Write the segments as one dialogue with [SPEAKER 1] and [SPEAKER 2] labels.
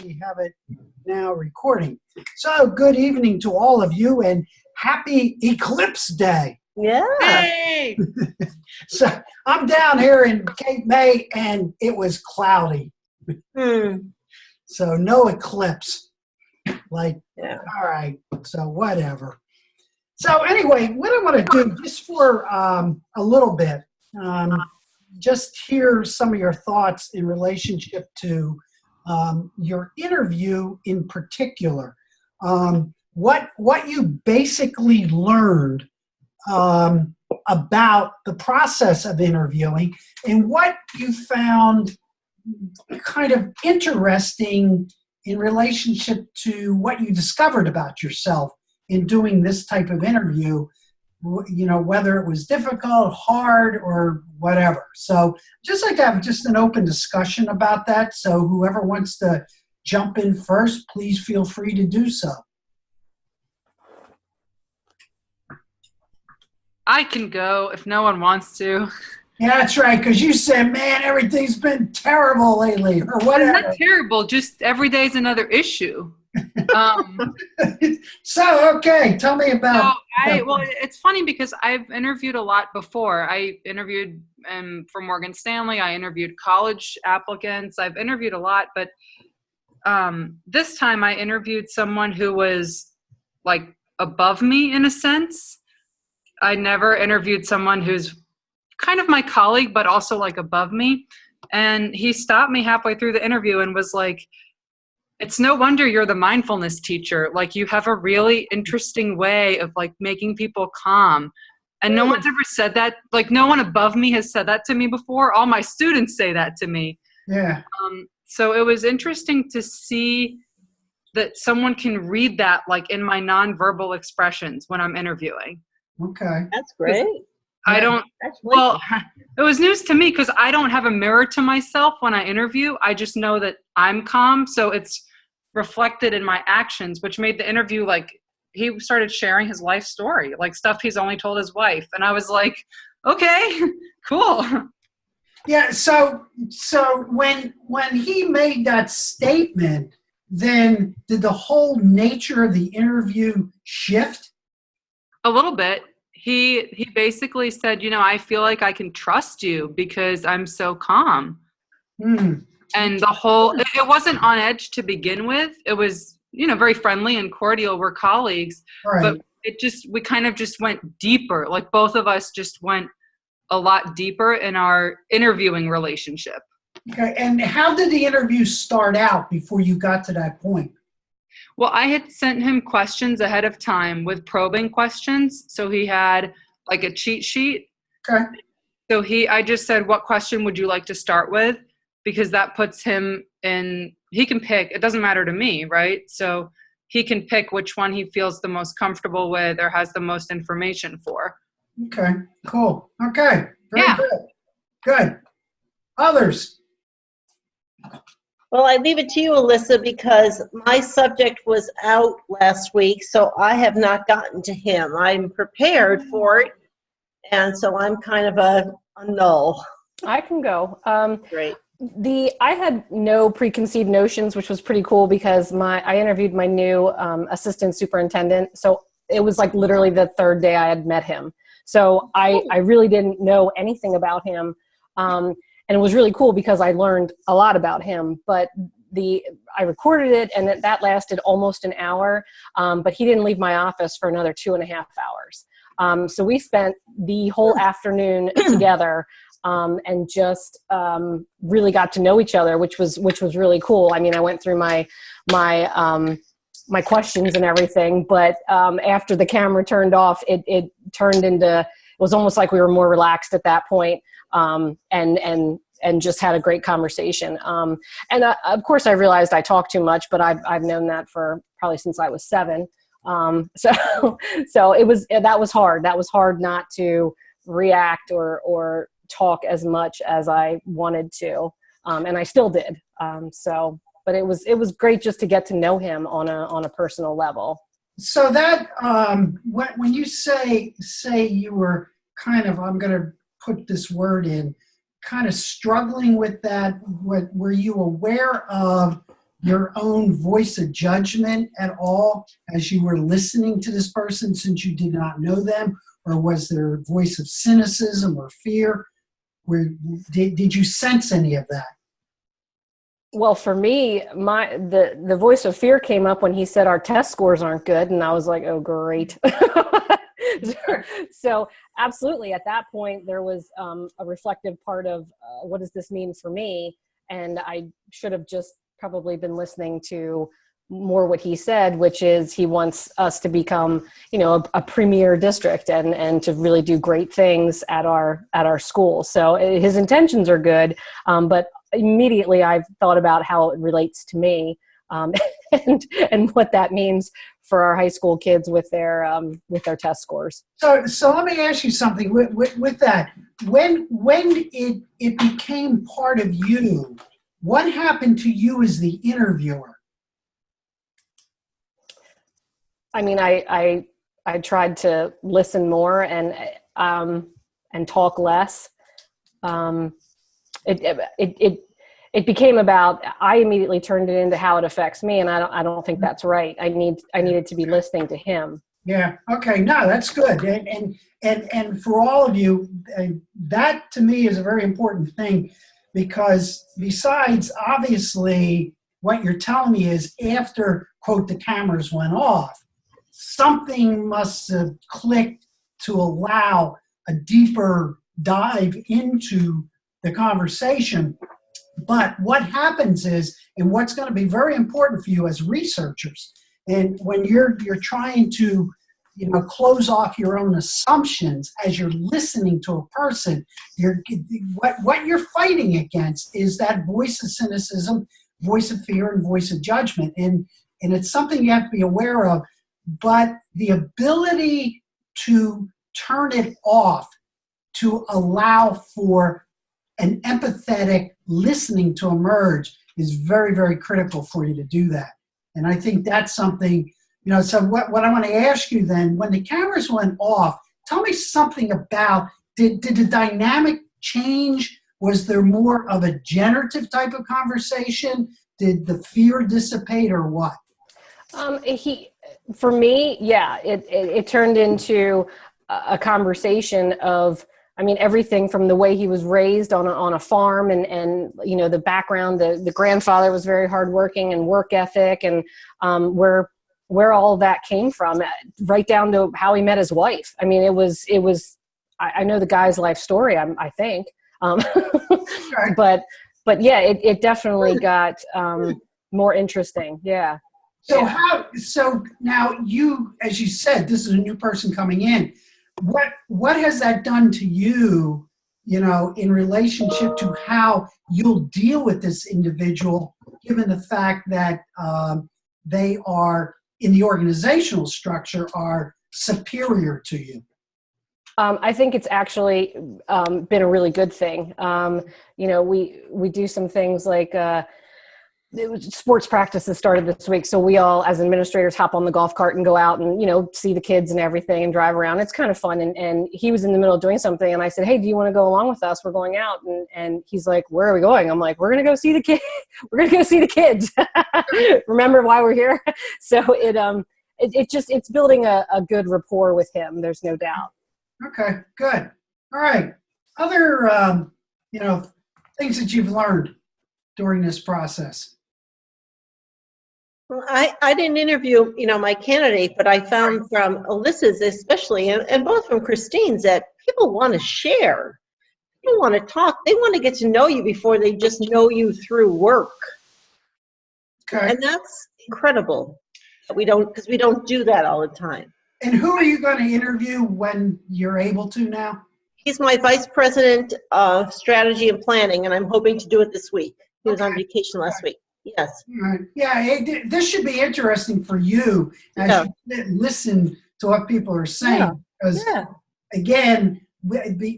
[SPEAKER 1] We have it now recording. So good evening to all of you and happy Eclipse Day.
[SPEAKER 2] Yeah.
[SPEAKER 3] Hey!
[SPEAKER 1] So I'm down here in Cape May and it was cloudy. So no eclipse. Like,
[SPEAKER 2] yeah.
[SPEAKER 1] All right, so whatever. So anyway, what I want to do just for a little bit, just hear some of your thoughts in relationship to your interview in particular. What you basically learned about the process of interviewing and what you found kind of interesting in relationship to what you discovered about yourself in doing this type of interview, you know, whether it was difficult, hard, or whatever. So just like to have just an open discussion about that. So whoever wants to jump in first, please feel free to do so.
[SPEAKER 3] I can go if no one wants to.
[SPEAKER 1] Yeah, that's right, because you said, man, everything's been terrible lately, or whatever.
[SPEAKER 3] Not terrible, just every day's another issue.
[SPEAKER 1] So, okay, tell me about...
[SPEAKER 3] Well, it's funny because I've interviewed a lot before. I interviewed for Morgan Stanley. I interviewed college applicants. I've interviewed a lot, but this time I interviewed someone who was like above me in a sense. I never interviewed someone who's kind of my colleague, but also like above me. And he stopped me halfway through the interview and was like, it's no wonder you're the mindfulness teacher. Like, you have a really interesting way of like making people calm. And no one's ever said that. Like, no one above me has said that to me before. All my students say that to me.
[SPEAKER 1] Yeah.
[SPEAKER 3] So it was interesting to see that someone can read that like in my nonverbal expressions when I'm interviewing.
[SPEAKER 1] Okay.
[SPEAKER 2] That's great.
[SPEAKER 3] I don't, well, it was news to me because I don't have a mirror to myself when I interview. I just know that I'm calm. So it's reflected in my actions, which made the interview like, he started sharing his life story, like stuff he's only told his wife. And I was like, okay, cool.
[SPEAKER 1] Yeah. So when he made that statement, then did the whole nature of the interview shift?
[SPEAKER 3] A little bit. He basically said, you know, I feel like I can trust you because I'm so calm. And the whole, it wasn't on edge to begin with. It was, you know, very friendly and cordial. We're colleagues,
[SPEAKER 1] right.
[SPEAKER 3] But we kind of just went deeper. Like both of us just went a lot deeper in our interviewing relationship.
[SPEAKER 1] Okay. And how did the interview start out before you got to that point?
[SPEAKER 3] Well, I had sent him questions ahead of time with probing questions. So he had like a cheat sheet.
[SPEAKER 1] Okay.
[SPEAKER 3] So I just said, what question would you like to start with? Because that puts him in, he can pick, it doesn't matter to me, right? So he can pick which one he feels the most comfortable with or has the most information for.
[SPEAKER 1] Okay, cool. Okay, very
[SPEAKER 3] Yeah.
[SPEAKER 1] good. Good. Others?
[SPEAKER 2] Well, I leave it to you, Alyssa, because my subject was out last week, so I have not gotten to him. I'm prepared for it, and so I'm kind of a null.
[SPEAKER 4] I can go.
[SPEAKER 2] Great.
[SPEAKER 4] I had no preconceived notions, which was pretty cool because I interviewed my new assistant superintendent. So it was like literally the third day I had met him. So I really didn't know anything about him. And it was really cool because I learned a lot about him, but I recorded it and that lasted almost an hour, but he didn't leave my office for another 2.5 hours. So we spent the whole afternoon together and just really got to know each other, which was really cool. I mean, I went through my questions and everything, but after the camera turned off, it turned into, it was almost like we were more relaxed at that point. And just had a great conversation. And of course I realized I talk too much, but I've known that for probably since I was 7. So that was hard. That was hard not to react or talk as much as I wanted to. And I still did. But it was great just to get to know him on a personal level.
[SPEAKER 1] So that, when you say you were kind of, I'm going to put this word in, kind of struggling with that, were you aware of your own voice of judgment at all as you were listening to this person since you did not know them? Or was there a voice of cynicism or fear? Did you sense any of that?
[SPEAKER 4] Well, for me, the voice of fear came up when he said our test scores aren't good, and I was like, oh, great. So absolutely, at that point, there was a reflective part of what does this mean for me? And I should have just probably been listening to more what he said, which is he wants us to become, a premier district and to really do great things at our school. So his intentions are good, but immediately I've thought about how it relates to me, and what that means for our high school kids with their test scores.
[SPEAKER 1] So let me ask you something with that. When it became part of you, what happened to you as the interviewer?
[SPEAKER 4] I mean, I tried to listen more and talk less. It became about, I immediately turned it into how it affects me, and I don't think that's right. I needed to be listening to him.
[SPEAKER 1] Yeah. Okay. No, that's good. And for all of you, that to me is a very important thing, because besides obviously what you're telling me is after, quote, the cameras went off, something must have clicked to allow a deeper dive into the conversation. But what happens is, and what's going to be very important for you as researchers, and when you're trying to, close off your own assumptions as you're listening to a person, what you're fighting against is that voice of cynicism, voice of fear, and voice of judgment, and it's something you have to be aware of. But the ability to turn it off to allow for an empathetic listening to emerge is very, very critical for you to do that. And I think that's something, so what I want to ask you then, when the cameras went off, tell me something about, did the dynamic change? Was there more of a generative type of conversation? Did the fear dissipate or what?
[SPEAKER 4] For me, yeah, it turned into a conversation of, everything from the way he was raised on a farm and the background, the grandfather was very hardworking and work ethic, and where all that came from, right down to how he met his wife. I know the guy's life story, I think. But yeah, it definitely got more interesting. Yeah.
[SPEAKER 1] So now you, as you said, this is a new person coming in. What has that done to you, in relationship to how you'll deal with this individual, given the fact that they are, in the organizational structure, are superior to you?
[SPEAKER 4] I think it's actually been a really good thing. We do some things like sports practices started this week, so we all, as administrators, hop on the golf cart and go out and see the kids and everything and drive around. It's kind of fun. And he was in the middle of doing something, and I said, "Hey, do you want to go along with us? We're going out." And he's like, "Where are we going?" I'm like, "We're gonna go see the kid. We're gonna go see the kids. Remember why we're here." So it's building a good rapport with him. There's no doubt.
[SPEAKER 1] Okay, good. All right. Other things that you've learned during this process.
[SPEAKER 2] Well, I didn't interview, my candidate, but I found from Alyssa's especially, and both from Christine's, that people want to share. People want to talk. They want to get to know you before they just know you through work.
[SPEAKER 1] Okay.
[SPEAKER 2] And that's incredible. Because we don't do that all the time.
[SPEAKER 1] And who are you going to interview when you're able to now?
[SPEAKER 2] He's my vice president of strategy and planning, and I'm hoping to do it this week. He was on vacation last week. Yes.
[SPEAKER 1] Right. Yeah, this should be interesting for you as you listen to what people are saying. Because, again,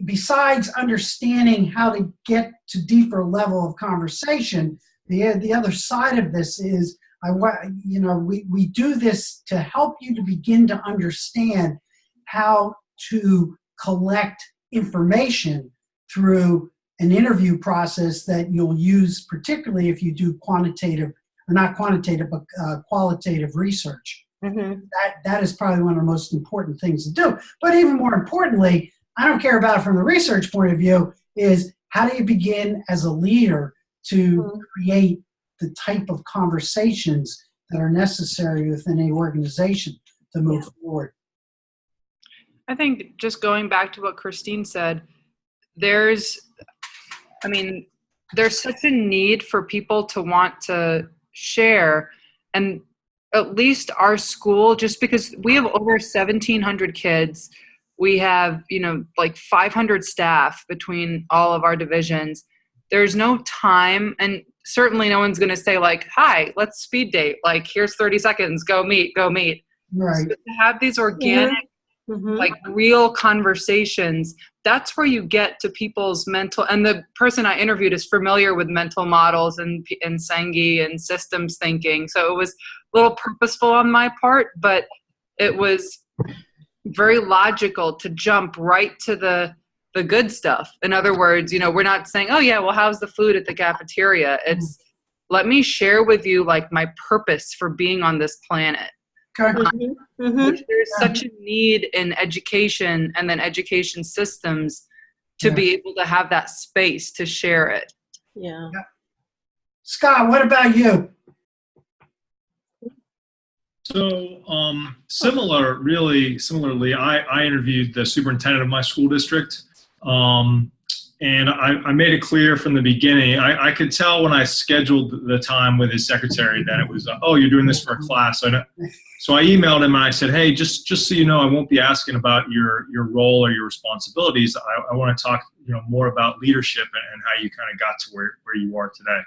[SPEAKER 1] besides understanding how to get to deeper level of conversation, the other side of this is, we do this to help you to begin to understand how to collect information through an interview process that you'll use, particularly if you do quantitative or not quantitative, but qualitative research.
[SPEAKER 2] Mm-hmm.
[SPEAKER 1] That is probably one of the most important things to do. But even more importantly, I don't care about it from the research point of view, is how do you begin as a leader to create the type of conversations that are necessary within a organization to move forward.
[SPEAKER 3] I think just going back to what Christine said, there's such a need for people to want to share. And at least our school, just because we have over 1,700 kids, we have, like 500 staff between all of our divisions. There's no time, and certainly no one's going to say like, hi, let's speed date. Like, here's 30 seconds, go meet.
[SPEAKER 1] Right.
[SPEAKER 3] So to have these organic, like real conversations, that's where you get to people's mental, and the person I interviewed is familiar with mental models and Sengi and systems thinking. So it was a little purposeful on my part, but it was very logical to jump right to the good stuff. In other words, we're not saying, oh yeah, well, how's the food at the cafeteria? It's let me share with you like my purpose for being on this planet.
[SPEAKER 1] Okay.
[SPEAKER 3] There's such a need in education and then education systems to be able to have that space to share it.
[SPEAKER 2] Yeah.
[SPEAKER 1] Scott, what about you?
[SPEAKER 5] So similarly, I interviewed the superintendent of my school district, and I made it clear from the beginning. I could tell when I scheduled the time with his secretary that it was, oh, you're doing this for a class. So I emailed him and I said, hey, just so you know, I won't be asking about your role or your responsibilities. I want to talk more about leadership and how you kind of got to where you are today.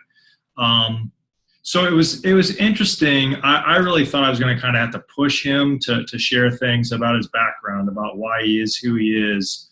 [SPEAKER 5] So it was interesting. I really thought I was going to kind of have to push him to share things about his background, about why he is who he is,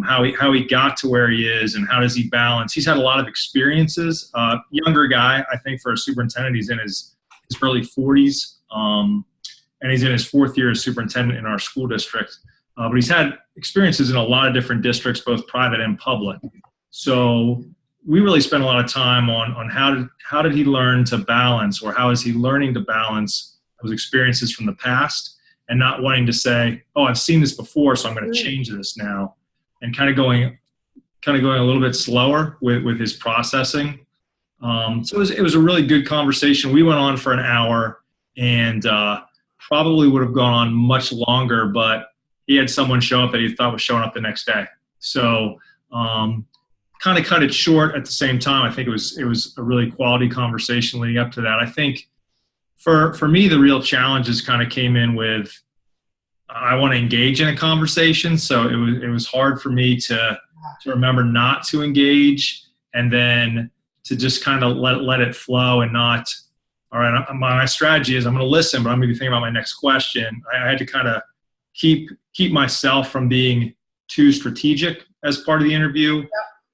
[SPEAKER 5] how he got to where he is, and how does he balance. He's had a lot of experiences. Younger guy, I think for a superintendent, he's in his early 40s, and he's in his 4th year as superintendent in our school district. But he's had experiences in a lot of different districts, both private and public. So we really spent a lot of time on how did he learn to balance, or how is he learning to balance those experiences from the past, and not wanting to say, oh, I've seen this before, so I'm going to change this now, and kind of going a little bit slower with his processing. So it was a really good conversation. We went on for an hour, and probably would have gone on much longer, but he had someone show up that he thought was showing up the next day. So kind of cut it short. At the same time, I think it was a really quality conversation leading up to that. I think for me, the real challenges kind of came in with, I want to engage in a conversation. So it was hard for me to remember not to engage, and then to just kind of let it flow and not, all right, my strategy is I'm going to listen, but I'm going to be thinking about my next question. I had to kind of keep myself from being too strategic as part of the interview.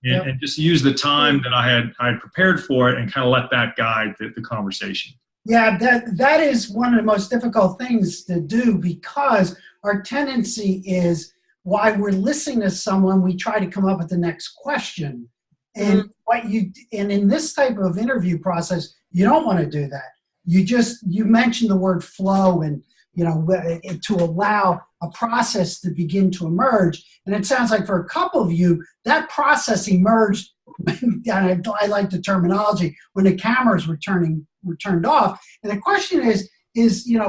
[SPEAKER 5] And just use the time that I had prepared for it, and kind of let that guide the conversation.
[SPEAKER 1] Yeah, that is one of the most difficult things to do, because our tendency is, while we're listening to someone, we try to come up with the next question. And and in this type of interview process, you don't want to do that. You mentioned the word flow, and to allow a process to begin to emerge. And it sounds like for a couple of you, that process emerged, and I like the terminology, when the cameras were turned off. And the question is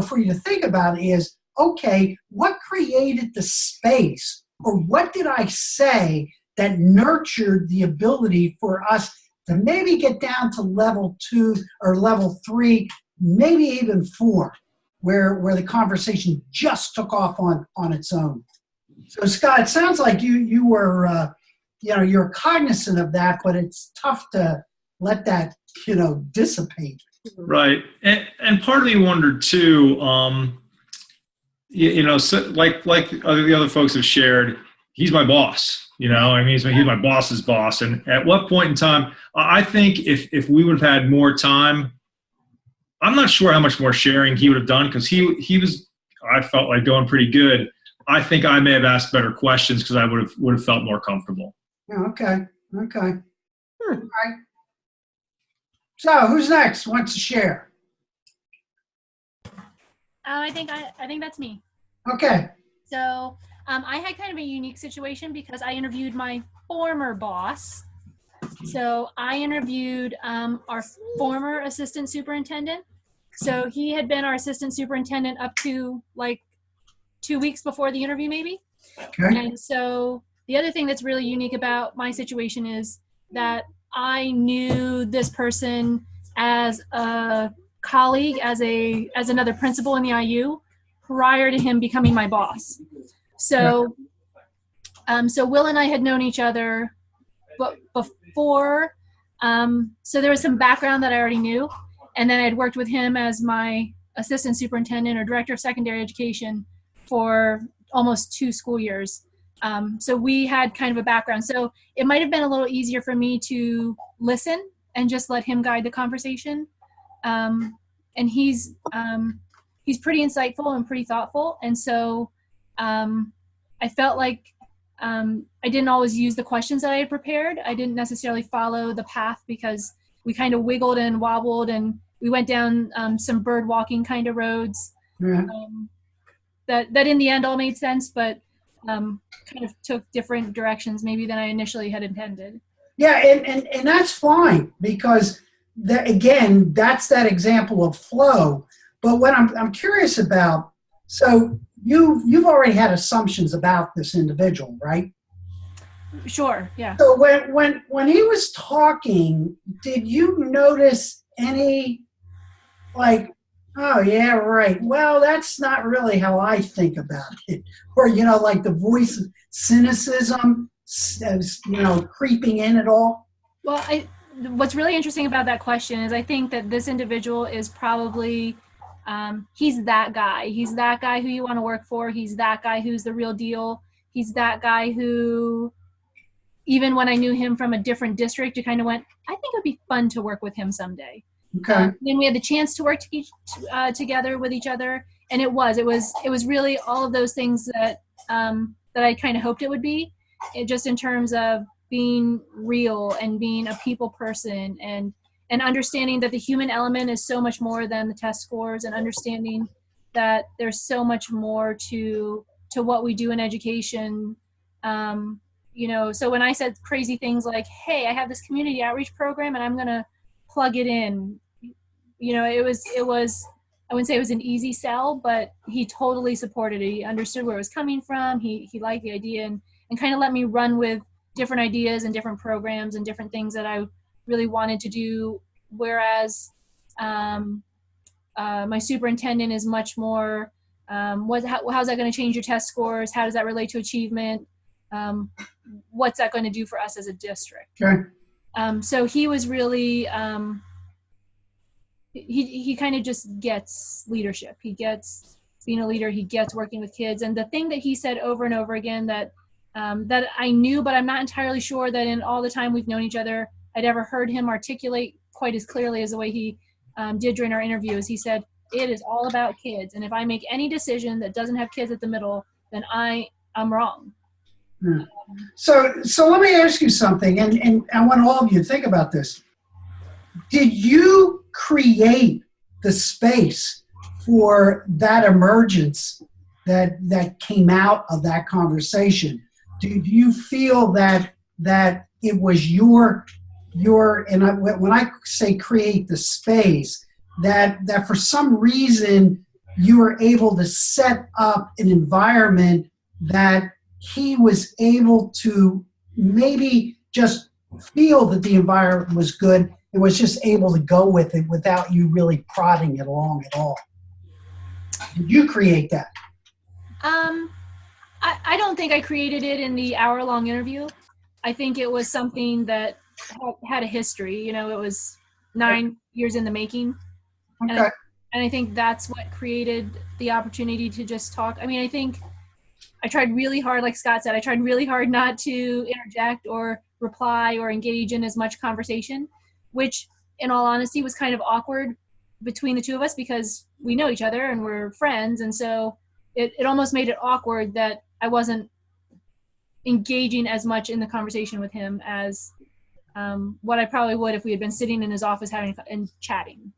[SPEAKER 1] for you to think about is, okay, what created the space, or what did I say that nurtured the ability for us to maybe get down to level 2 or level 3, maybe even 4, where the conversation just took off on its own. So Scott, it sounds like you were you're cognizant of that, but it's tough to let that dissipate.
[SPEAKER 5] Right, and part of me wondered too. So like the other folks have shared, he's my boss. He's my boss's boss. And at what point in time, I think if we would have had more time, I'm not sure how much more sharing he would have done, because he was, I felt like, going pretty good. I think I may have asked better questions, because I would have felt more comfortable.
[SPEAKER 1] Yeah, okay. All right. So who's next? Wants to share?
[SPEAKER 6] I think that's me.
[SPEAKER 1] Okay.
[SPEAKER 6] So I had kind of a unique situation because I interviewed my former boss. So I interviewed our former assistant superintendent. So he had been our assistant superintendent up to like 2 weeks before the interview, maybe.
[SPEAKER 1] Okay.
[SPEAKER 6] And so the other thing that's really unique about my situation is that I knew this person as a colleague, as another principal in the IU prior to him becoming my boss. So, so Will and I had known each other before. So there was some background that I already knew. And then I'd worked with him as my assistant superintendent or director of secondary education for almost 2 school years. So we had kind of a background. So it might have been a little easier for me to listen and just let him guide the conversation. And he's pretty insightful and pretty thoughtful. And so I felt like I didn't always use the questions that I had prepared. I didn't necessarily follow the path because we kind of wiggled and wobbled, and we went down some bird walking kind of roads.
[SPEAKER 1] Yeah.
[SPEAKER 6] That in the end all made sense, but kind of took different directions maybe than I initially had intended.
[SPEAKER 1] Yeah, and that's fine, because again, that's that example of flow. But what I'm curious about, so you've already had assumptions about this individual, right?
[SPEAKER 6] Sure, yeah.
[SPEAKER 1] So when he was talking, did you notice any, like, oh yeah, right, well, that's not really how I think about it, or like the voice of cynicism, creeping in at all?
[SPEAKER 6] Well, what's really interesting about that question is I think that this individual is probably he's that guy. He's that guy who you want to work for. He's that guy who's the real deal. He's that guy who, even when I knew him from a different district, you kind of went, I think it would be fun to work with him someday.
[SPEAKER 1] Okay.
[SPEAKER 6] Then we had the chance to work together with each other, and it was really all of those things that I kind of hoped it would be, just in terms of being real and being a people person, and understanding that the human element is so much more than the test scores, and understanding that there's so much more to what we do in education. So when I said crazy things like, hey, I have this community outreach program and I'm going to plug it in, it was, I wouldn't say it was an easy sell, but he totally supported it. He understood where it was coming from. He liked the idea, and kind of let me run with different ideas and different programs and different things that I really wanted to do. Whereas my superintendent is much more, how's that going to change your test scores? How does that relate to achievement? What's that going to do for us as a district?
[SPEAKER 1] Okay.
[SPEAKER 6] So he was really, he kind of just gets leadership. He gets being a leader. He gets working with kids. And the thing that he said over and over again that I knew, but I'm not entirely sure that in all the time we've known each other, I'd ever heard him articulate quite as clearly as the way he did during our interview, is he said, it is all about kids. And if I make any decision that doesn't have kids at the middle, then I'm wrong.
[SPEAKER 1] Yeah. So let me ask you something, and I want all of you to think about this. Did you create the space for that emergence that came out of that conversation? Do you feel that it was your when I say create the space, that for some reason you were able to set up an environment that he was able to maybe just feel that the environment was good and was just able to go with it without you really prodding it along at all? Did you create that?
[SPEAKER 6] I don't think I created it in the hour-long interview. I think it was something that had a history. It was 9 years in the making.
[SPEAKER 1] Okay.
[SPEAKER 6] And I think that's what created the opportunity to just talk. I mean, I think I tried really hard, like Scott said, I tried really hard not to interject or reply or engage in as much conversation, which in all honesty was kind of awkward between the two of us because we know each other and we're friends. And so it almost made it awkward that I wasn't engaging as much in the conversation with him as what I probably would if we had been sitting in his office having and chatting.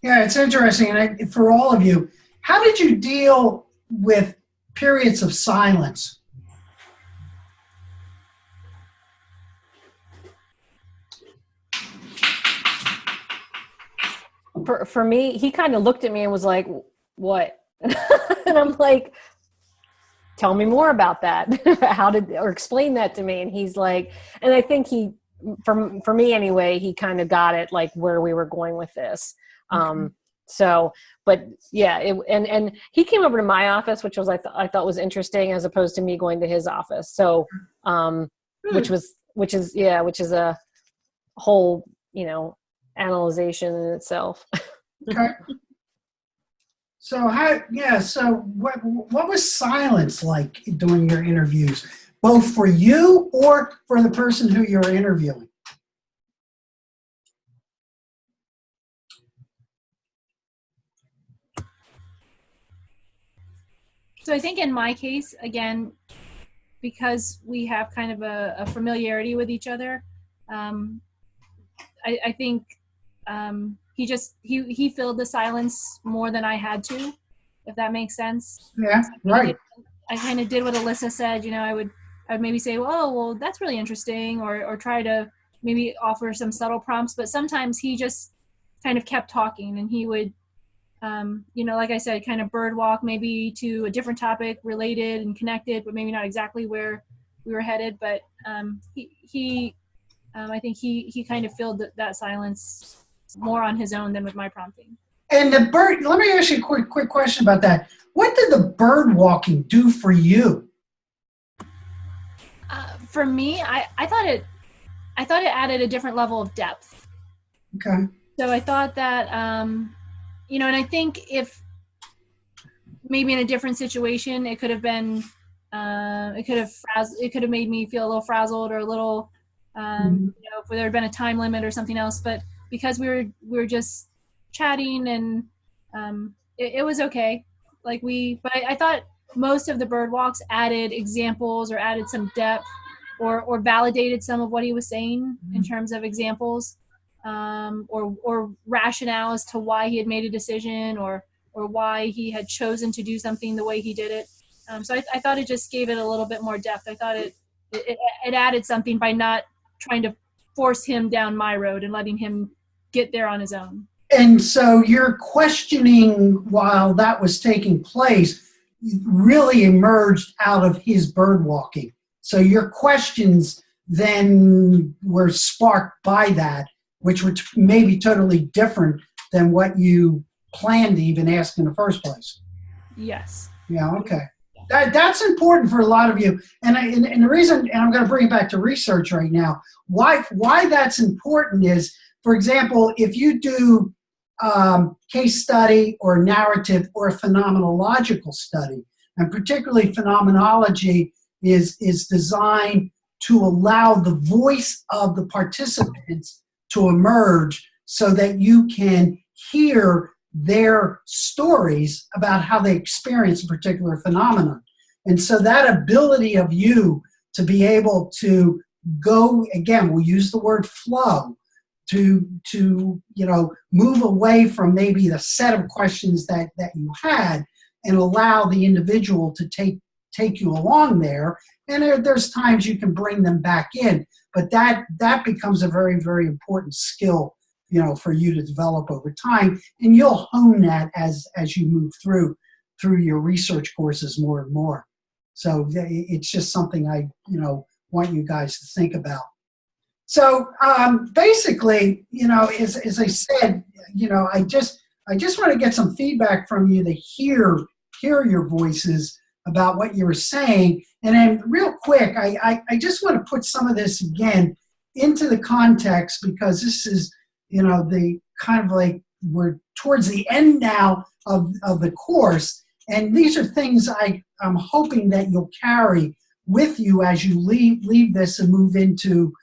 [SPEAKER 1] Yeah, it's interesting. And for all of you, how did you deal with periods of silence?
[SPEAKER 4] For me, he kind of looked at me and was like, what? And I'm like, tell me more about that. Or explain that to me. And he's like, and I think for me anyway, he kind of got it, like where we were going with this. So, but yeah, and he came over to my office, which was, I thought was interesting, as opposed to me going to his office. So, which is a whole, analyzation in itself.
[SPEAKER 1] Okay. So what was silence like during your interviews, both for you or for the person who you're interviewing?
[SPEAKER 6] So I think in my case, again, because we have kind of a familiarity with each other, I think he filled the silence more than I had to, if that makes sense.
[SPEAKER 1] Yeah, right.
[SPEAKER 6] I kind of did what Alyssa said. I'd maybe say, well, that's really interesting, or try to maybe offer some subtle prompts. But sometimes he just kind of kept talking, and he would, like I said, kind of bird walk maybe to a different topic, related and connected, but maybe not exactly where we were headed. But I think he kind of filled that silence more on his own than with my prompting.
[SPEAKER 1] And the bird, let me ask you a quick question about that. What did the bird walking do for you?
[SPEAKER 6] For me, I thought it added a different level of depth.
[SPEAKER 1] Okay.
[SPEAKER 6] So I thought that, and I think if maybe in a different situation, it could have been, it could have made me feel a little frazzled, or a little, if there had been a time limit or something else. But because we were just chatting, and it was okay. But I thought most of the bird walks added examples, or added some depth, or validated some of what he was saying in terms of examples, or rationale as to why he had made a decision, or why he had chosen to do something the way he did it. So I thought it just gave it a little bit more depth. I thought it added something by not trying to force him down my road and letting him get there on his own.
[SPEAKER 1] And so your questioning while that was taking place really emerged out of his bird walking. So your questions then were sparked by that, which were maybe totally different than what you planned to even ask in the first place.
[SPEAKER 6] Yes.
[SPEAKER 1] Yeah, okay. That's important for a lot of you. And the reason, and I'm going to bring it back to research right now, why that's important is, for example, if you do case study or narrative or a phenomenological study, and particularly phenomenology is designed to allow the voice of the participants to emerge so that you can hear their stories about how they experience a particular phenomenon. And so that ability of you to be able to go, again, we'll use the word flow, to move away from maybe the set of questions that you had, and allow the individual to take you along there. And there's times you can bring them back in, but that becomes a very, very important skill, for you to develop over time, and you'll hone that as you move through your research courses more and more. So it's just something I want you guys to think about. So basically, as I said, I just want to get some feedback from you to hear your voices about what you were saying. And then real quick, I just want to put some of this again into the context, because this is, the kind of like, we're towards the end now of the course. And these are things I'm hoping that you'll carry with you as you leave this and move into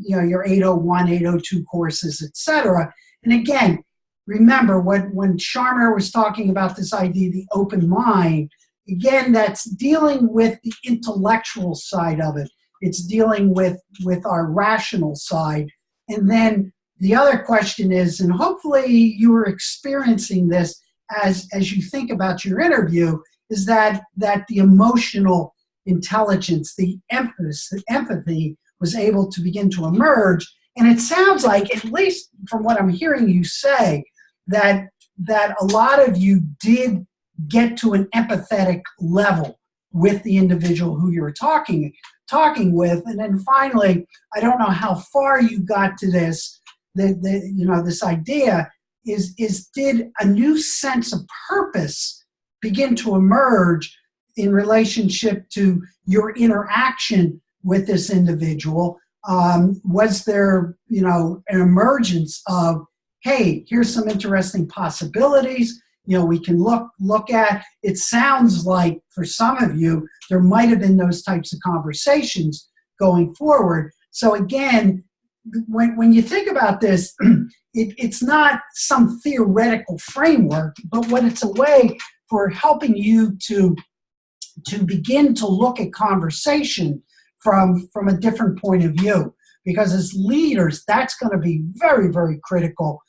[SPEAKER 1] your 801, 802 courses, etc. And again, remember when Sharma was talking about this idea, the open mind, again, that's dealing with the intellectual side of it. It's dealing with our rational side. And then the other question is, and hopefully you are experiencing this as you think about your interview is that the emotional intelligence, the empathy was able to begin to emerge. And it sounds like, at least from what I'm hearing you say, that a lot of you did get to an empathetic level with the individual who you were talking with. And then finally, I don't know how far you got to this, this idea is did a new sense of purpose begin to emerge in relationship to your interaction with this individual? Was there, an emergence of, hey, here's some interesting possibilities, we can look at. It sounds like for some of you, there might have been those types of conversations going forward. So again, when you think about this, it's not some theoretical framework, but what it's a way for helping you to begin to look at conversation from a different point of view. Because as leaders, that's going to be very, very critical,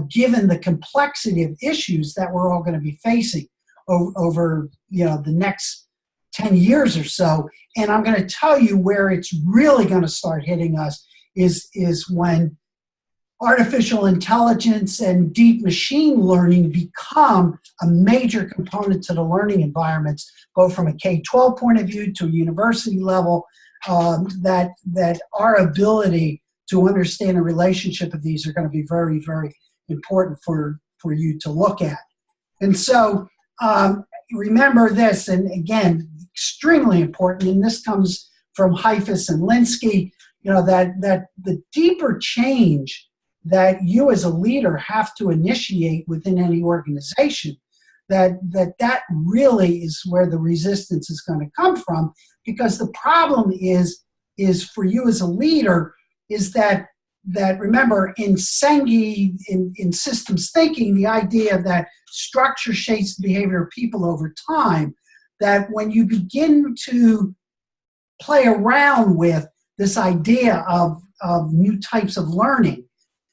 [SPEAKER 1] given the complexity of issues that we're all going to be facing over the next 10 years or so. And I'm going to tell you where it's really going to start hitting us is when artificial intelligence and deep machine learning become a major component to the learning environments, both from a K-12 point of view to a university level, that our ability to understand a relationship of these are going to be very, very important for you to look at. And so remember this, and again, extremely important, and this comes from Heifetz and Linsky, that the deeper change that you as a leader have to initiate within any organization, that really is where the resistance is going to come from, because the problem is for you as a leader is that remember, in Senge, in systems thinking, the idea that structure shapes the behavior of people over time, that when you begin to play around with this idea of new types of learning,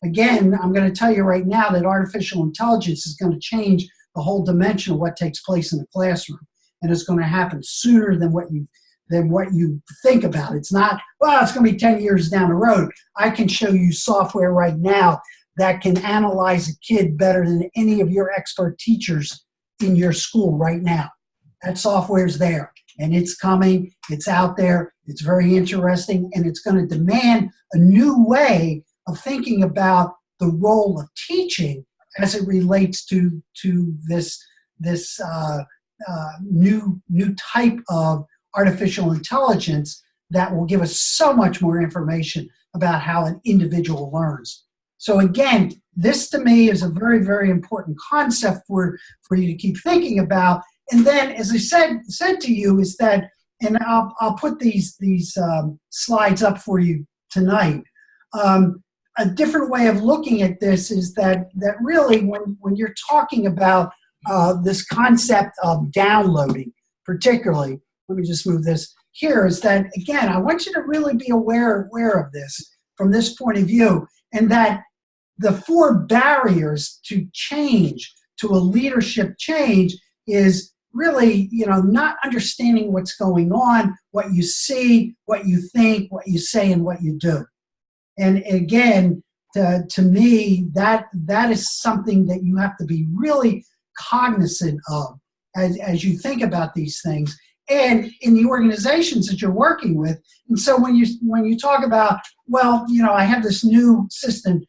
[SPEAKER 1] again, I'm going to tell you right now that artificial intelligence is going to change the whole dimension of what takes place in the classroom, and it's going to happen sooner than what you think about. It's not, well, it's going to be 10 years down the road. I can show you software right now that can analyze a kid better than any of your expert teachers in your school right now. That software's there, and it's coming, it's out there, it's very interesting, and it's going to demand a new way of thinking about the role of teaching as it relates to this new type of artificial intelligence that will give us so much more information about how an individual learns. So again, this to me is a very, very important concept for you to keep thinking about. And then, as I said to you, is that, and I'll put these slides up for you tonight. A different way of looking at this is that really when you're talking about this concept of downloading, particularly, let me just move this here, is that, again, I want you to really be aware of this from this point of view, and that the 4 barriers to change, to a leadership change, is really, not understanding what's going on, what you see, what you think, what you say, and what you do. And again, to me, that is something that you have to be really cognizant of as you think about these things, and in the organizations that you're working with. And so when you talk about, well, I have this new assistant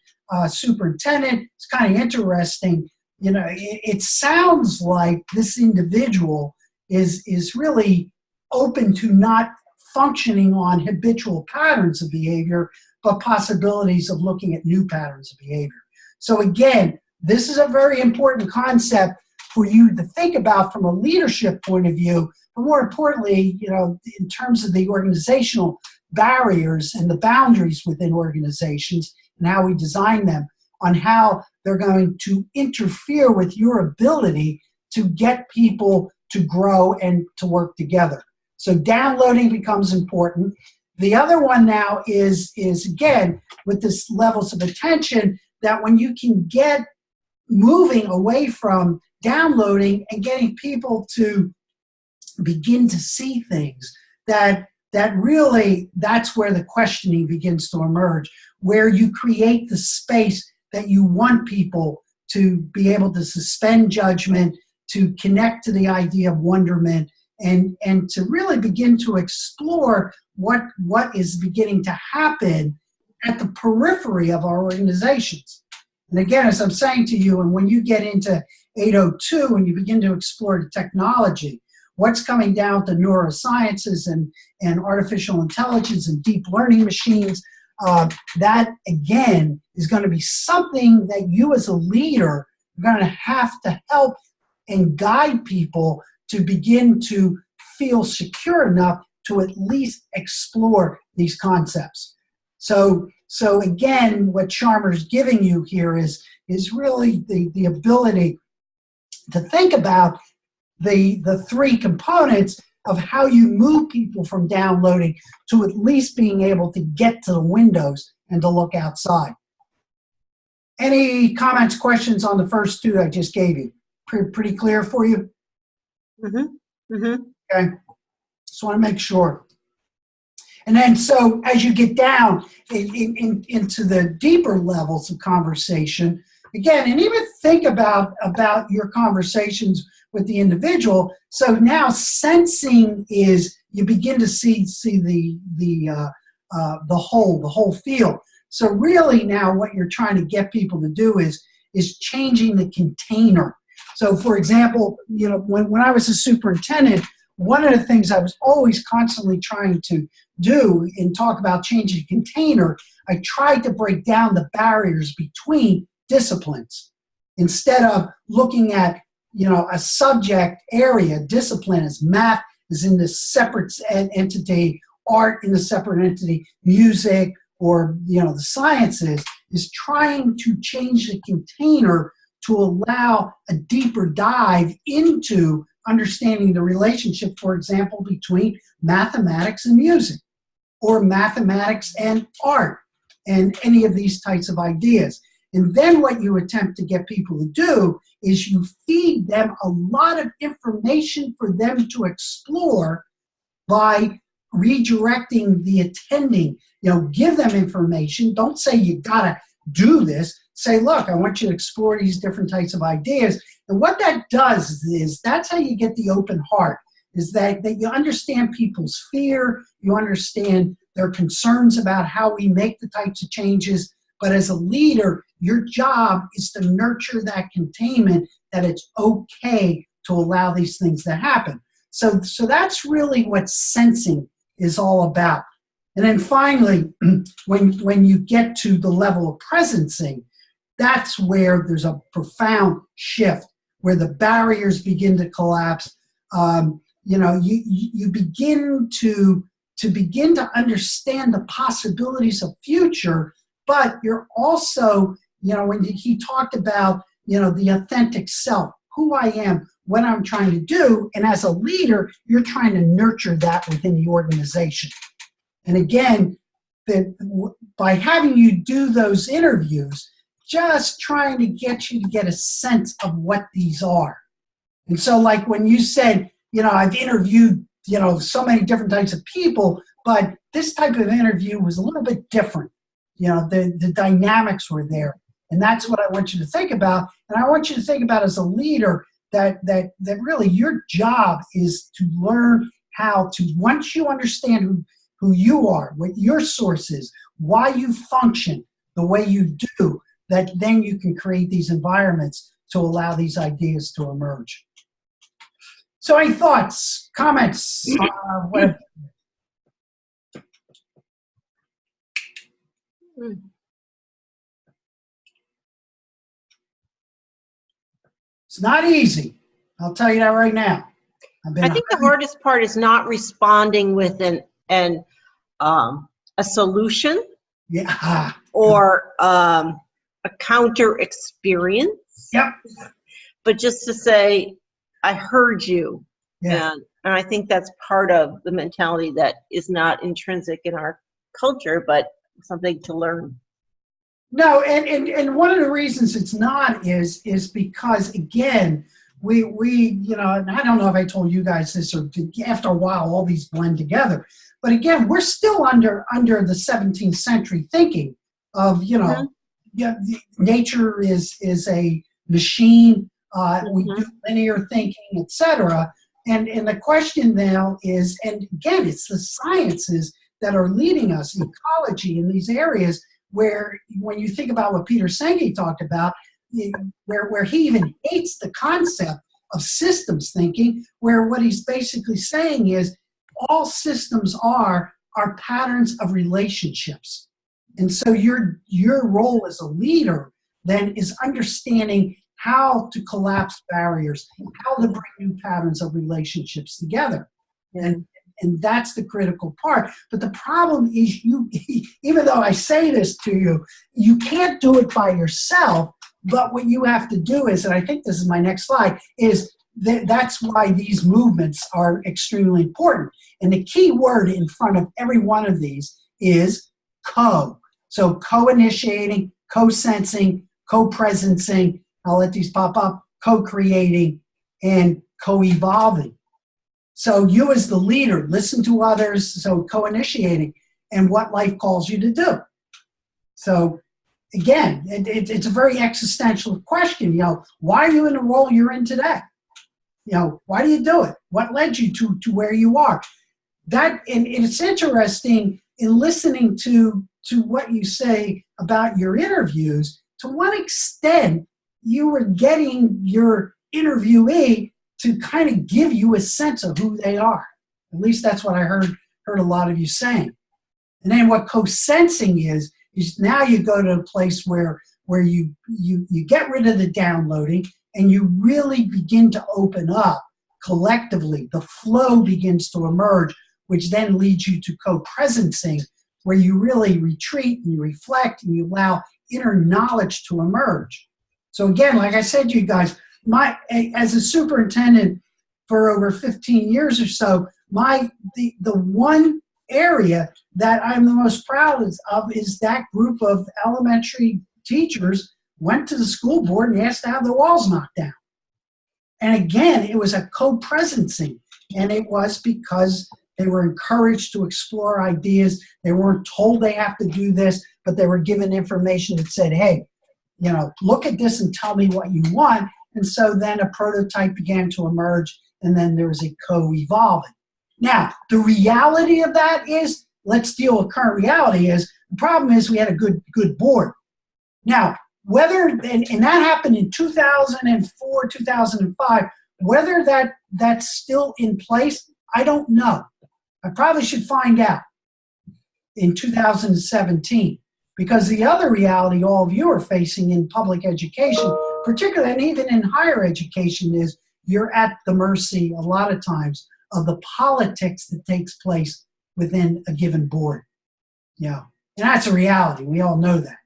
[SPEAKER 1] superintendent, it's kind of interesting. It sounds like this individual is really open to not functioning on habitual patterns of behavior, but possibilities of looking at new patterns of behavior. So again, this is a very important concept for you to think about from a leadership point of view, but more importantly, in terms of the organizational barriers and the boundaries within organizations and how we design them, on how they're going to interfere with your ability to get people to grow and to work together. So downloading becomes important. The other one now is again, with this levels of attention, that when you can get moving away from downloading and getting people to begin to see things that really, that's where the questioning begins to emerge, where you create the space that you want people to be able to suspend judgment, to connect to the idea of wonderment, and to really begin to explore what is beginning to happen at the periphery of our organizations. And again, as I'm saying to you, and when you get into 802 and you begin to explore the technology, what's coming down to neurosciences and artificial intelligence and deep learning machines, that again is going to be something that you as a leader are going to have to help and guide people to begin to feel secure enough to at least explore these concepts. So again, what Sharma's giving you here is really the ability to think about the three components of how you move people from downloading to at least being able to get to the windows and to look outside. Any comments, questions on the first two I just gave you? Pretty clear for you?
[SPEAKER 2] Mm-hmm. Mm-hmm.
[SPEAKER 1] Okay. Just want to make sure. And then, so as you get down into the deeper levels of conversation, again, and even think about your conversations with the individual. So now sensing is you begin to see the whole field. So really now what you're trying to get people to do is changing the container. So for example, you know, when I was a superintendent, one of the things I was always constantly trying to do and talk about changing the container, I tried to break down the barriers between disciplines. Instead of looking at, you know, a subject area, discipline as math is in this separate entity, art in a separate entity, music, or, you know, the sciences, is trying to change the container to allow a deeper dive into understanding the relationship, for example, between mathematics and music, or mathematics and art, and any of these types of ideas. And then what you attempt to get people to do is you feed them a lot of information for them to explore by redirecting the attending. You know, give them information. Don't say you gotta do this. Say, look, I want you to explore these different types of ideas. And what that does is that's how you get the open heart, is that you understand people's fear, you understand their concerns about how we make the types of changes. But as a leader, your job is to nurture that containment, that it's okay to allow these things to happen. So that's really what sensing is all about. And then finally, when you get to the level of presencing, that's where there's a profound shift, where the barriers begin to collapse. You know, you begin to understand the possibilities of future, but you're also, you know, when he talked about, you know, the authentic self, who I am, what I'm trying to do, and as a leader, you're trying to nurture that within the organization. And again, by having you do those interviews, just trying to get you to get a sense of what these are. And so like when you said, you know, I've interviewed, you know, so many different types of people, but this type of interview was a little bit different. You know, the dynamics were there. And that's what I want you to think about. And I want you to think about as a leader that really your job is to learn how to, once you understand who you are, what your source is, why you function the way you do, that then you can create these environments to allow these ideas to emerge. So any thoughts, comments? It's not easy. I'll tell you that right now.
[SPEAKER 2] I think the hardest part is not responding with a solution,
[SPEAKER 1] yeah,
[SPEAKER 2] or a counter experience.
[SPEAKER 1] Yep.
[SPEAKER 2] But just to say, I heard you.
[SPEAKER 1] Yeah.
[SPEAKER 2] And I think that's part of the mentality that is not intrinsic in our culture, but something to learn.
[SPEAKER 1] No, and one of the reasons it's not is because, again, you know, and I don't know if I told you guys this, or after a while all these blend together. But again, we're still under the 17th century thinking of, you know, yeah, nature is a machine. We do linear thinking, etc. And the question now is, and again, it's the sciences that are leading us, ecology in these areas where, when you think about what Peter Senge talked about, where he even hates the concept of systems thinking, where what he's basically saying is all systems are patterns of relationships. And so your role as a leader then is understanding how to collapse barriers, how to bring new patterns of relationships together. And that's the critical part. But the problem is, you, even though I say this to you, you can't do it by yourself. But what you have to do is, and I think this is my next slide, is that's why these movements are extremely important. And the key word in front of every one of these is co. So co-initiating, co-sensing, co-presencing, I'll let these pop up, co-creating, and co-evolving. So you as the leader, listen to others, so co-initiating, and what life calls you to do. So again, it's a very existential question. You know, why are you in the role you're in today? You know, why do you do it? What led you to where you are? That, and it's interesting in listening to what you say about your interviews. To what extent you were getting your interviewee to kind of give you a sense of who they are. At least that's what I heard a lot of you saying. And then what co-sensing is now you go to a place where you get rid of the downloading and you really begin to open up collectively. The flow begins to emerge, which then leads you to co-presencing, where you really retreat and you reflect and you allow inner knowledge to emerge. So again, like I said to you guys, as a superintendent for over 15 years or so, the one area that I'm the most proud of is that group of elementary teachers went to the school board and asked to have the walls knocked down. And again, it was a co-presencing, and it was because they were encouraged to explore ideas. They weren't told they have to do this, but they were given information that said, hey, you know, look at this and tell me what you want. And so then a prototype began to emerge, and then there was a co-evolving. Now, the reality of that is, let's deal with current reality, is the problem is we had a good board. Now, whether, and that happened in 2004, 2005, whether that's still in place, I don't know. I probably should find out in 2017, because the other reality all of you are facing in public education, particularly, and even in higher education, is you're at the mercy a lot of times of the politics that takes place within a given board. Yeah, and that's a reality. We all know that.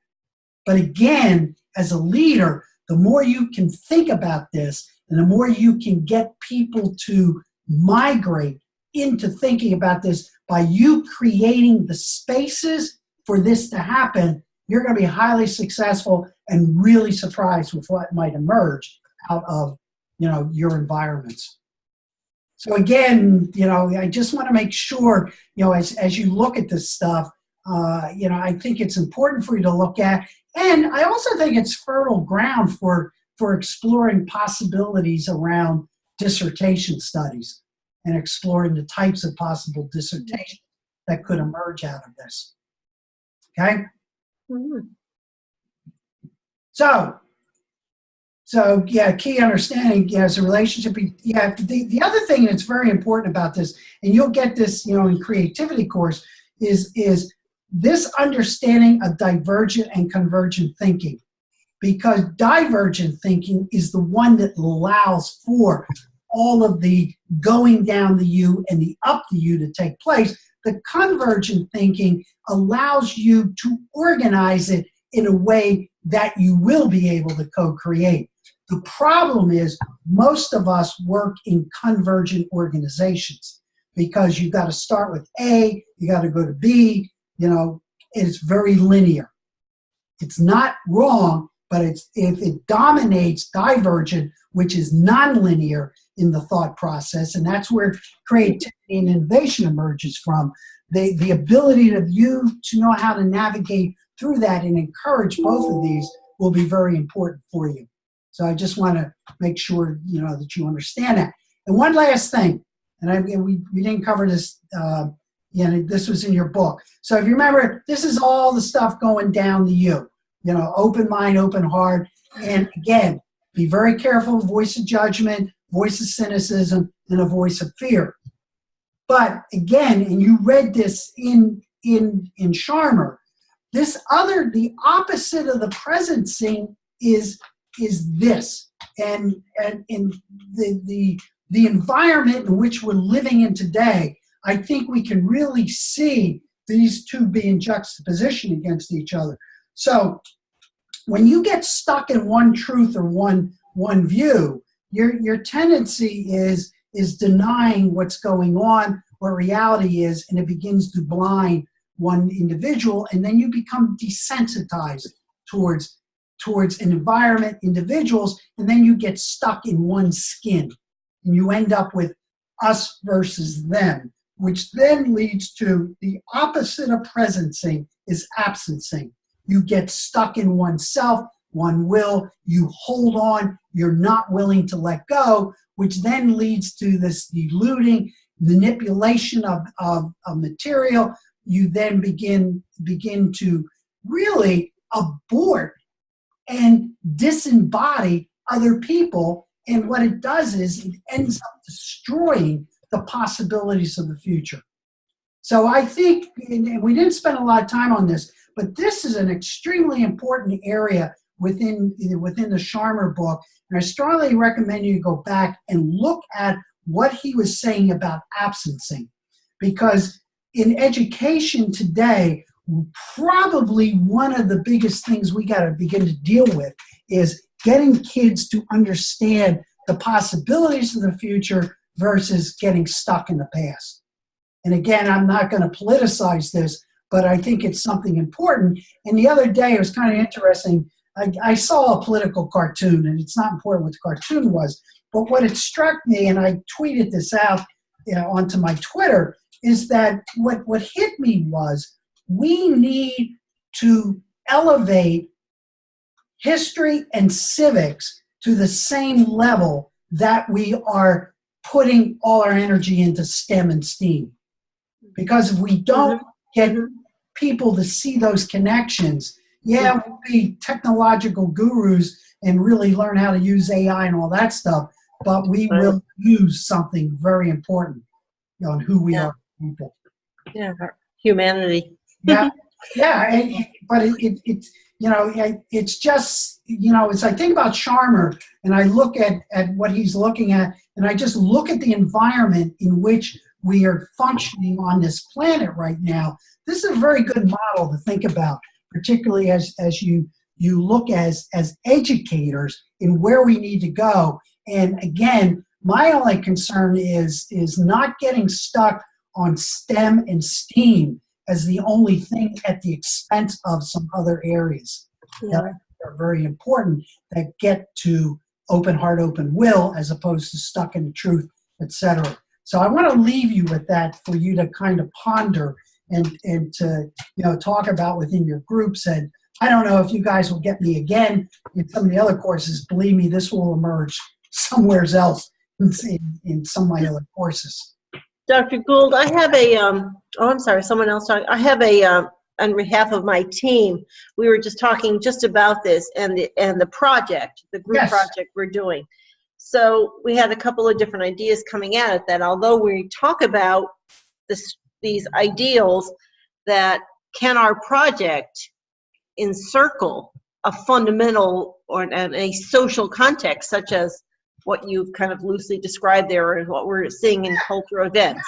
[SPEAKER 1] But again, as a leader, the more you can think about this and the more you can get people to migrate into thinking about this by you creating the spaces for this to happen, you're going to be highly successful and really surprised with what might emerge out of, you know, your environments. So again, you know, I just want to make sure, you know, as you look at this stuff, you know, I think it's important for you to look at. And I also think it's fertile ground for exploring possibilities around dissertation studies and exploring the types of possible dissertation that could emerge out of this. Okay? Mm-hmm. So yeah, key understanding, yeah, is a relationship. Yeah, the other thing that's very important about this, and you'll get this, you know, in creativity course, is this understanding of divergent and convergent thinking. Because divergent thinking is the one that allows for all of the going down the U and the up the U to take place. The convergent thinking allows you to organize it in a way that you will be able to co-create. The problem is most of us work in convergent organizations because you've got to start with A, you got to go to B, you know, and it's very linear. It's not wrong, but if it dominates divergent, which is nonlinear in the thought process, and that's where creativity and innovation emerges from. The ability of you to know how to navigate through that and encourage both of these will be very important for you. So I just want to make sure that you understand that. And one last thing, and we didn't cover this. This was in your book. So if you remember, this is all the stuff going down to you. Open mind, open heart, and again, be very careful. Voice of judgment, voice of cynicism, and a voice of fear. But again, and you read this in Sharma, the opposite of the presencing is this, and in the environment in which we're living in today, I think we can really see these two being juxtaposition against each other. So when you get stuck in one truth or one view, your tendency is denying what's going on, what reality is, and it begins to blind one individual, and then you become desensitized towards an environment, individuals, and then you get stuck in one skin, and you end up with us versus them, which then leads to the opposite of presencing is absencing. You get stuck in oneself, one will, you hold on, you're not willing to let go, which then leads to this diluting, manipulation of material. You then begin to really abort and disembody other people, and what it does is it ends up destroying the possibilities of the future. So I think, and we didn't spend a lot of time on this, but this is an extremely important area within the Sharma book, and I strongly recommend you go back and look at what he was saying about absencing, because in education today, probably one of the biggest things we got to begin to deal with is getting kids to understand the possibilities of the future versus getting stuck in the past. And again, I'm not going to politicize this, but I think it's something important. And the other day, it was kind of interesting. I saw a political cartoon, and it's not important what the cartoon was, but what it struck me, and I tweeted this out onto my Twitter, is that what hit me was we need to elevate history and civics to the same level that we are putting all our energy into STEM and STEAM. Because if we don't get people to see those connections, we'll be technological gurus and really learn how to use AI and all that stuff, but we will lose something very important on who we are people.
[SPEAKER 2] Yeah, humanity.
[SPEAKER 1] But it's just, as I think about Sharma and I look at what he's looking at, and I just look at the environment in which we are functioning on this planet right now, this is a very good model to think about, particularly as you look as educators in where we need to go. And again, my only concern is not getting stuck on STEM and STEAM as the only thing at the expense of some other areas that are very important, that get to open heart, open will, as opposed to stuck in the truth, etc. So I want to leave you with that for you to kind of ponder and to talk about within your groups. And I don't know if you guys will get me again in some of the other courses. Believe me, this will emerge somewhere else in some of my other courses.
[SPEAKER 2] Dr. Gould, I have I'm sorry, someone else talking. I have on behalf of my team, we were just talking just about this and the project, the group project we're doing. So we had a couple of different ideas coming at it, that although we talk about these ideals, that can our project encircle a fundamental or a social context, such as what you've kind of loosely described there and what we're seeing in cultural events,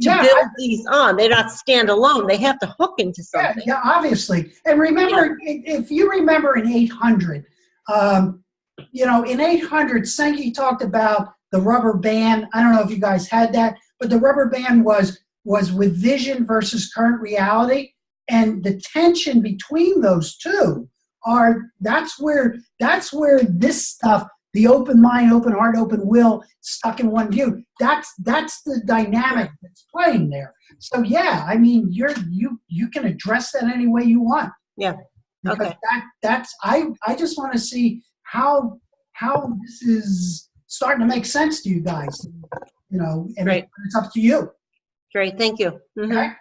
[SPEAKER 2] to build these on. They're not standalone. They have to hook into something.
[SPEAKER 1] Yeah, obviously. And remember, if you remember in 800, in 800, Sankey talked about the rubber band. I don't know if you guys had that, but the rubber band was with vision versus current reality. And the tension between those two that's where this stuff, the open mind, open heart, open will, stuck in one view. That's the dynamic that's playing there. So yeah, I mean, you can address that any way you want.
[SPEAKER 2] Yeah.
[SPEAKER 1] Because
[SPEAKER 2] Okay.
[SPEAKER 1] that's I just want to see how this is starting to make sense to you guys. And
[SPEAKER 2] Great.
[SPEAKER 1] it's up to you.
[SPEAKER 2] Great. Thank you. Mhm.
[SPEAKER 1] Okay?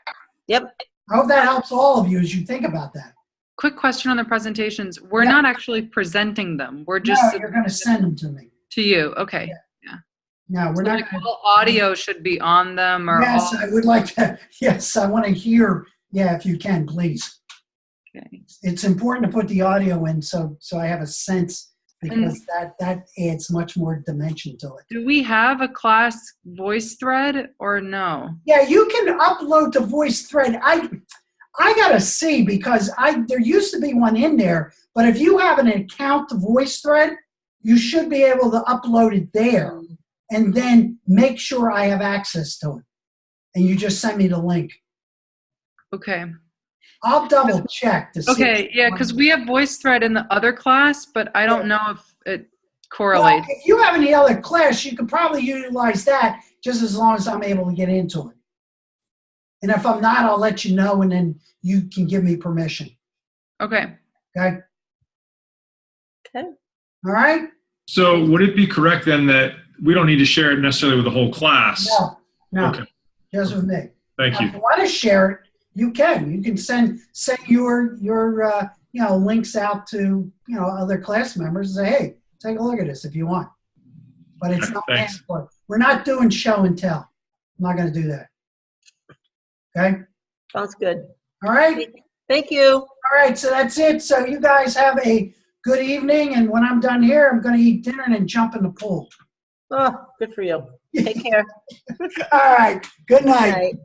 [SPEAKER 2] Yep.
[SPEAKER 1] I hope that helps all of you as you think about that.
[SPEAKER 3] Quick question on the presentations. We're
[SPEAKER 1] Yeah.
[SPEAKER 3] not actually presenting them. We're just
[SPEAKER 1] No, you're going to send them to me.
[SPEAKER 3] to you. Okay.
[SPEAKER 1] No, we're
[SPEAKER 3] So,
[SPEAKER 1] not
[SPEAKER 3] like,
[SPEAKER 1] going
[SPEAKER 3] all audio should be on them, or
[SPEAKER 1] Yes,
[SPEAKER 3] all.
[SPEAKER 1] I would like to. Yes, I want to hear. Yeah, if you can, please.
[SPEAKER 3] Okay.
[SPEAKER 1] It's important to put the audio in so I have a sense, because that adds much more dimension to it.
[SPEAKER 3] Do we have a class voice thread or no?
[SPEAKER 1] Yeah, you can upload to VoiceThread. I gotta see, because there used to be one in there, but if you have an account to VoiceThread, you should be able to upload it there, and then make sure I have access to it. And you just send me the link.
[SPEAKER 3] Okay.
[SPEAKER 1] I'll double check to see.
[SPEAKER 3] Okay, yeah, because we have VoiceThread in the other class, but I don't know if it
[SPEAKER 1] Well,
[SPEAKER 3] correlates.
[SPEAKER 1] if you have any other class, you could probably utilize that, just as long as I'm able to get into it. And if I'm not, I'll let you know, and then you can give me permission.
[SPEAKER 3] Okay.
[SPEAKER 1] Okay?
[SPEAKER 2] Okay.
[SPEAKER 1] All right?
[SPEAKER 5] So would it be correct then that we don't need to share it necessarily with the whole class?
[SPEAKER 1] No,
[SPEAKER 5] Okay.
[SPEAKER 1] just with me.
[SPEAKER 5] Thank
[SPEAKER 1] Now,
[SPEAKER 5] you.
[SPEAKER 1] if you want to share it, you can. You can send your links out to other class members and say, hey, take a look at this if you want. But it's
[SPEAKER 5] Okay,
[SPEAKER 1] not
[SPEAKER 5] thanks.
[SPEAKER 1] mandatory. We're not doing show and tell. I'm not going to do that. Okay?
[SPEAKER 2] Sounds good.
[SPEAKER 1] All right?
[SPEAKER 2] Thank you.
[SPEAKER 1] All right, so that's it. So you guys have a good evening, and when I'm done here, I'm going to eat dinner and then jump in the pool.
[SPEAKER 2] Oh, good for you. Take care.
[SPEAKER 1] All right. Good night.
[SPEAKER 2] Good night.